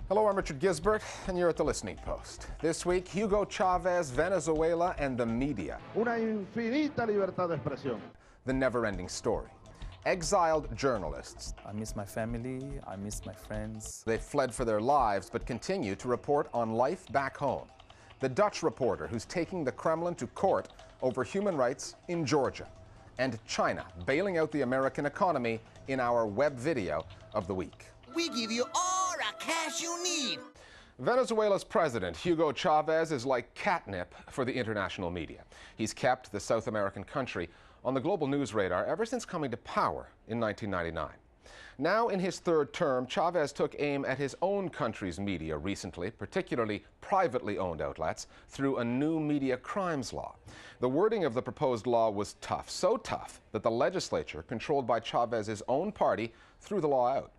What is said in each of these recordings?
Hello, I'm Richard Gisbert, and you're at the Listening Post. This week, Hugo Chavez, Venezuela, and the media. Una infinita libertad de expresión. The never-ending story. Exiled journalists. I miss my family, I miss my friends. They fled for their lives, but continue to report on life back home. The Dutch reporter who's taking the Kremlin to court over human rights in Georgia. And China bailing out the American economy in our web video of the week. We give you all the cash you need. Venezuela's president, Hugo Chavez, is like catnip for the international media. He's kept the South American country on the global news radar ever since coming to power in 1999. Now, in his third term, Chavez took aim at his own country's media recently, particularly privately owned outlets, through a new media crimes law. The wording of the proposed law was tough, so tough that the legislature, controlled by Chavez's own party, threw the law out.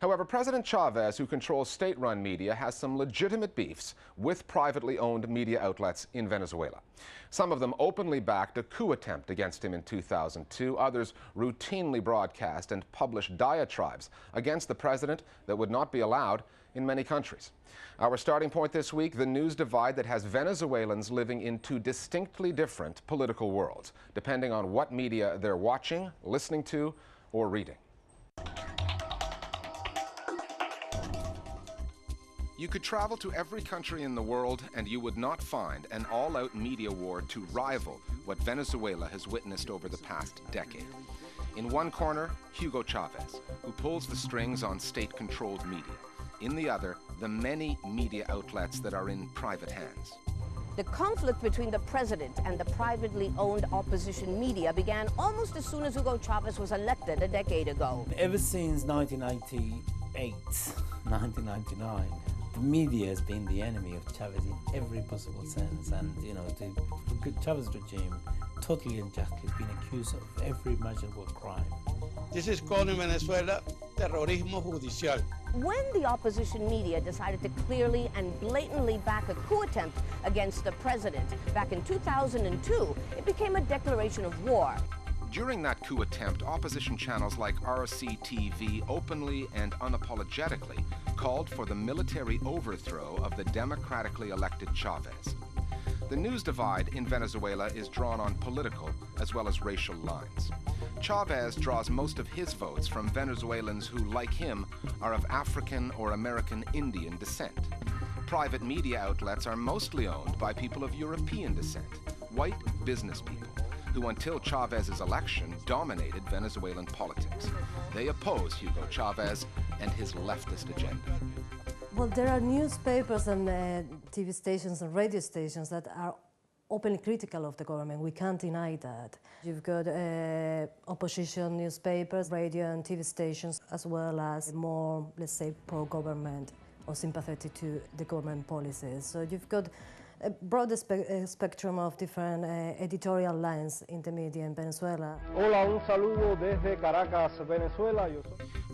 However, President Chavez, who controls state-run media, has some legitimate beefs with privately owned media outlets in Venezuela. Some of them openly backed a coup attempt against him in 2002. Others routinely broadcast and publish diatribes against the president that would not be allowed in many countries. Our starting point this week, the news divide that has Venezuelans living in two distinctly different political worlds, depending on what media they're watching, listening to, or reading. You could travel to every country in the world and you would not find an all-out media war to rival what Venezuela has witnessed over the past decade. In one corner, Hugo Chavez, who pulls the strings on state-controlled media. In the other, the many media outlets that are in private hands. The conflict between the president and the privately owned opposition media began almost as soon as Hugo Chavez was elected a decade ago. Ever since 1998, 1999, the media has been the enemy of Chavez in every possible sense, and the Chavez regime, totally unjustly, has been accused of every imaginable crime. This is called in Venezuela terrorismo judicial. When the opposition media decided to clearly and blatantly back a coup attempt against the president back in 2002, it became a declaration of war. During that coup attempt, opposition channels like RCTV openly and unapologetically called for the military overthrow of the democratically elected Chavez. The news divide in Venezuela is drawn on political as well as racial lines. Chavez draws most of his votes from Venezuelans who, like him, are of African or American Indian descent. Private media outlets are mostly owned by people of European descent, white business people, who until Chavez's election dominated Venezuelan politics. They oppose Hugo Chavez and his leftist agenda. Well, there are newspapers and TV stations and radio stations that are openly critical of the government. We can't deny that. You've got opposition newspapers, radio and TV stations, as well as more, let's say, pro-government or sympathetic to the government policies. So you've got a broad spectrum of different editorial lines in the media in Venezuela. Hola, un saludo desde Caracas, Venezuela.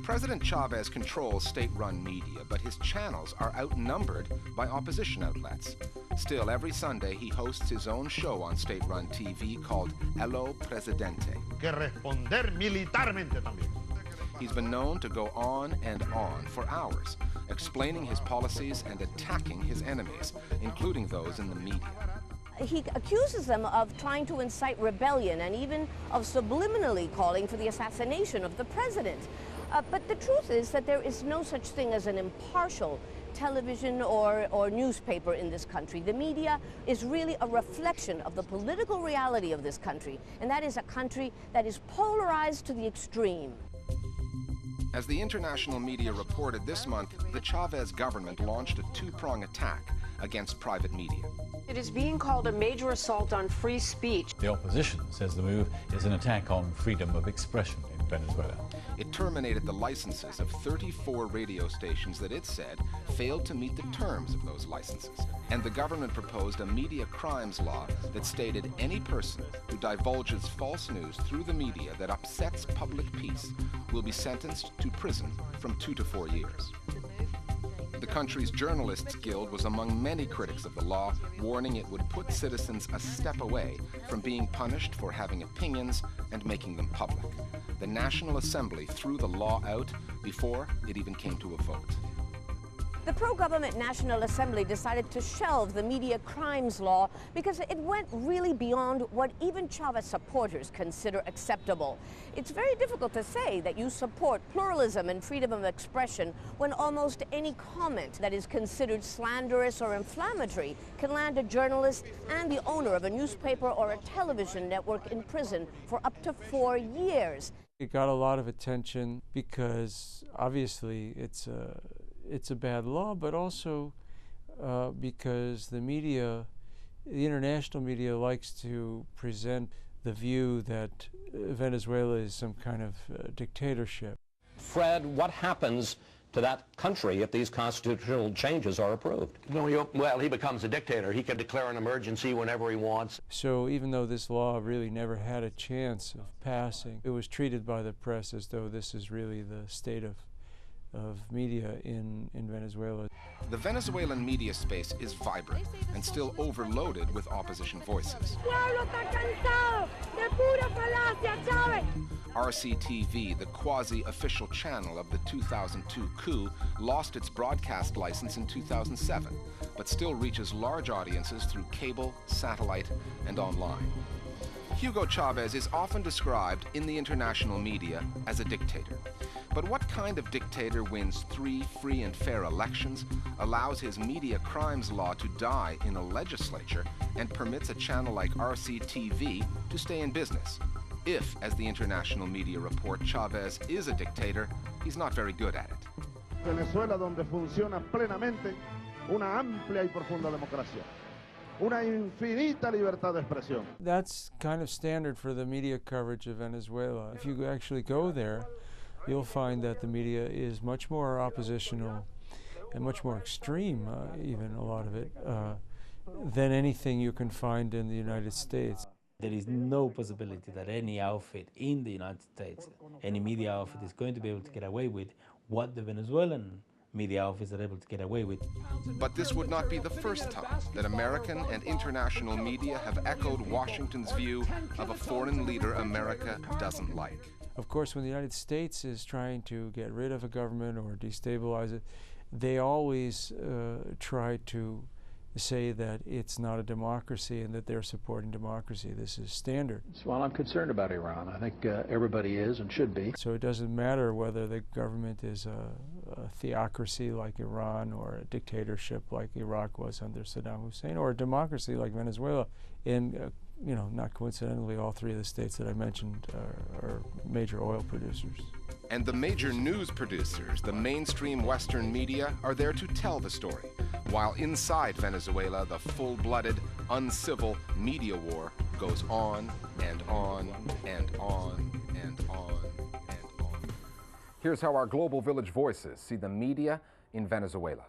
President Chavez controls state-run media, but his channels are outnumbered by opposition outlets. Still, every Sunday he hosts his own show on state-run TV called Hello Presidente. Que responder militarmente también. He's been known to go on and on for hours, explaining his policies and attacking his enemies, including those in the media. He accuses them of trying to incite rebellion and even of subliminally calling for the assassination of the president. But the truth is that there is no such thing as an impartial television or newspaper in this country. The media is really a reflection of the political reality of this country, and that is a country that is polarized to the extreme. As the international media reported this month, the Chavez government launched a two-prong attack against private media. It is being called a major assault on free speech. The opposition says the move is an attack on freedom of expression in Venezuela. It terminated the licenses of 34 radio stations that it said failed to meet the terms of those licenses. And the government proposed a media crimes law that stated any person who divulges false news through the media that upsets public peace will be sentenced to prison from 2 to 4 years. The country's Journalists Guild was among many critics of the law, warning it would put citizens a step away from being punished for having opinions and making them public. The National Assembly threw the law out before it even came to a vote. The pro-government National Assembly decided to shelve the media crimes law because it went really beyond what even Chavez supporters consider acceptable. It's very difficult to say that you support pluralism and freedom of expression when almost any comment that is considered slanderous or inflammatory can land a journalist and the owner of a newspaper or a television network in prison for up to 4 years. It got a lot of attention because obviously it's a bad law, but also because the media, the international media, likes to present the view that Venezuela is some kind of dictatorship. Fred, what happens to that country if these constitutional changes are approved? Well, he becomes a dictator. He can declare an emergency whenever he wants. So even though this law really never had a chance of passing, it was treated by the press as though this is really the state of media in Venezuela. The Venezuelan media space is vibrant and still overloaded with opposition voices. RCTV, the quasi-official channel of the 2002 coup, lost its broadcast license in 2007, but still reaches large audiences through cable, satellite, and online. Hugo Chavez is often described in the international media as a dictator. But what kind of dictator wins 3 free and fair elections, allows his media crimes law to die in a legislature, and permits a channel like RCTV to stay in business? If, as the international media report, Chavez is a dictator, he's not very good at it. Venezuela, donde funciona plenamente una amplia y profunda democracia. Una infinita libertad de expresión. That's kind of standard for the media coverage of Venezuela. If you actually go there, you'll find that the media is much more oppositional and much more extreme, even a lot of it, than anything you can find in the United States. There is no possibility that any outfit in the United States, any media outfit, is going to be able to get away with what the Venezuelan media outfits are able to get away with. But this would not be the first time that American and international media have echoed Washington's view of a foreign leader America doesn't like. Of course, when the United States is trying to get rid of a government or destabilize it, they always try to say that it's not a democracy and that they're supporting democracy. This is standard. Well, I'm concerned about Iran. I think everybody is and should be. So it doesn't matter whether the government is a theocracy like Iran or a dictatorship like Iraq was under Saddam Hussein, or a democracy like Venezuela. And you know, not coincidentally, all 3 of the states that I mentioned are major oil producers. And the major news producers, the mainstream Western media, are there to tell the story, while inside Venezuela, the full-blooded, uncivil media war goes on and on and on and on and on. Here's how our Global Village voices see the media in Venezuela.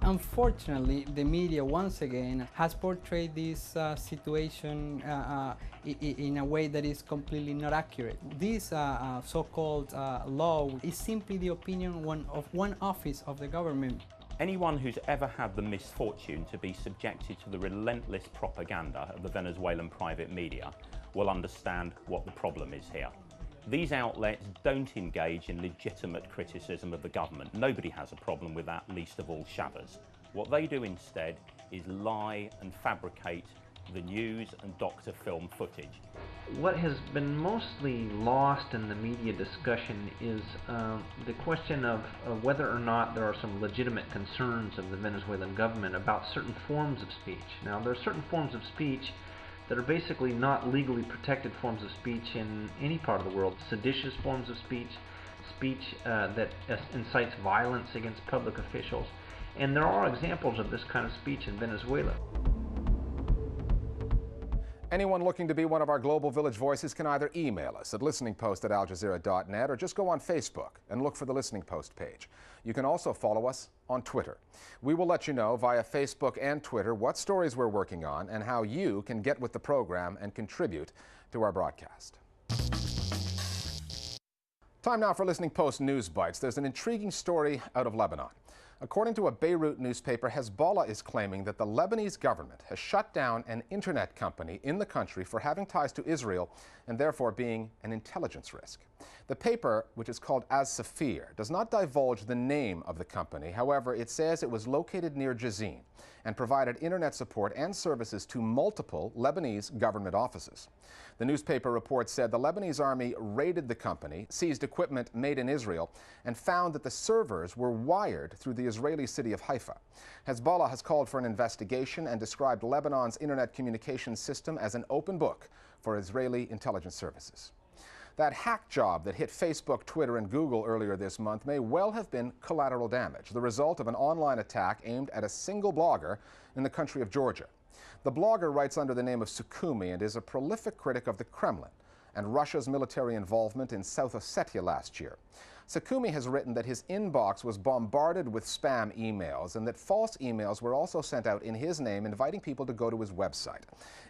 Unfortunately, the media once again has portrayed this situation in a way that is completely not accurate. This so-called law is simply the opinion of one office of the government. Anyone who's ever had the misfortune to be subjected to the relentless propaganda of the Venezuelan private media will understand what the problem is here. These outlets don't engage in legitimate criticism of the government. Nobody has a problem with that, least of all Chavez. What they do instead is lie and fabricate the news and doctor film footage. What has been mostly lost in the media discussion is the question of whether or not there are some legitimate concerns of the Venezuelan government about certain forms of speech. Now, there are certain forms of speech that are basically not legally protected forms of speech in any part of the world. Seditious forms of speech, speech that incites violence against public officials. And there are examples of this kind of speech in Venezuela. Anyone looking to be one of our Global Village voices can either email us at listeningpost@aljazeera.net or just go on Facebook and look for the Listening Post page. You can also follow us on Twitter. We will let you know via Facebook and Twitter what stories we're working on and how you can get with the program and contribute to our broadcast. Time now for Listening Post News Bites. There's an intriguing story out of Lebanon. According to a Beirut newspaper, Hezbollah is claiming that the Lebanese government has shut down an internet company in the country for having ties to Israel and therefore being an intelligence risk. The paper, which is called As Safir, does not divulge the name of the company. However, it says it was located near Jazeera and provided internet support and services to multiple Lebanese government offices. The newspaper report said the Lebanese army raided the company, seized equipment made in Israel, and found that the servers were wired through the Israeli city of Haifa. Hezbollah has called for an investigation and described Lebanon's internet communications system as an open book for Israeli intelligence services. That hack job that hit Facebook, Twitter, and Google earlier this month may well have been collateral damage, the result of an online attack aimed at a single blogger in the country of Georgia. The blogger writes under the name of Sukhumi and is a prolific critic of the Kremlin and Russia's military involvement in South Ossetia last year. Sukhumi has written that his inbox was bombarded with spam emails and that false emails were also sent out in his name inviting people to go to his website.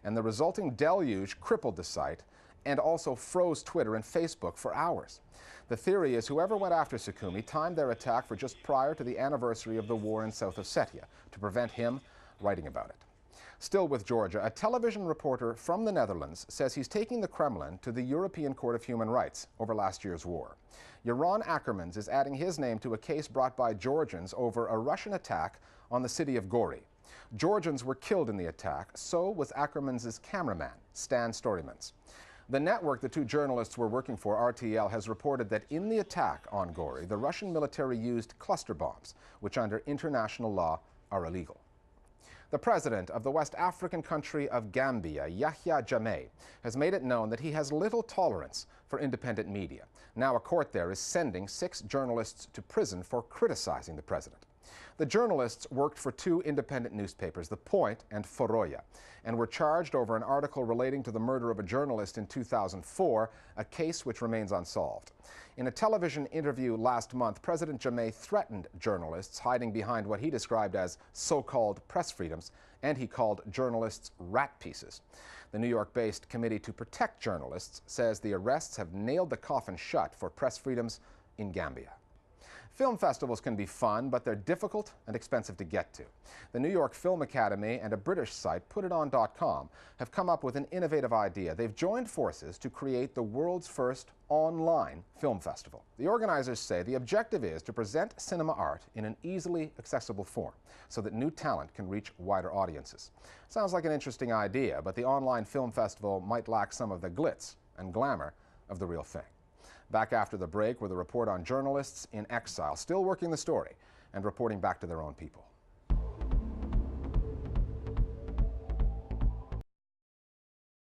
And the resulting deluge crippled the site and also froze Twitter and Facebook for hours. The theory is whoever went after Sukhumi timed their attack for just prior to the anniversary of the war in South Ossetia to prevent him writing about it. Still with Georgia, a television reporter from the Netherlands says he's taking the Kremlin to the European Court of Human Rights over last year's war. Yaron Ackermans is adding his name to a case brought by Georgians over a Russian attack on the city of Gori. Georgians were killed in the attack, so was Ackermans' cameraman, Stan Storymans. The network the two journalists were working for, RTL, has reported that in the attack on Gori, the Russian military used cluster bombs, which under international law are illegal. The president of the West African country of Gambia, Yahya Jammeh, has made it known that he has little tolerance for independent media. Now a court there is sending 6 journalists to prison for criticizing the president. The journalists worked for 2 independent newspapers, The Point and Foroya, and were charged over an article relating to the murder of a journalist in 2004, a case which remains unsolved. In a television interview last month, President Jammeh threatened journalists hiding behind what he described as so-called press freedoms, and he called journalists rat pieces. The New York-based Committee to Protect Journalists says the arrests have nailed the coffin shut for press freedoms in Gambia. Film festivals can be fun, but they're difficult and expensive to get to. The New York Film Academy and a British site, putiton.com, have come up with an innovative idea. They've joined forces to create the world's first online film festival. The organizers say the objective is to present cinema art in an easily accessible form so that new talent can reach wider audiences. Sounds like an interesting idea, but the online film festival might lack some of the glitz and glamour of the real thing. Back after the break with a report on journalists in exile, still working the story and reporting back to their own people.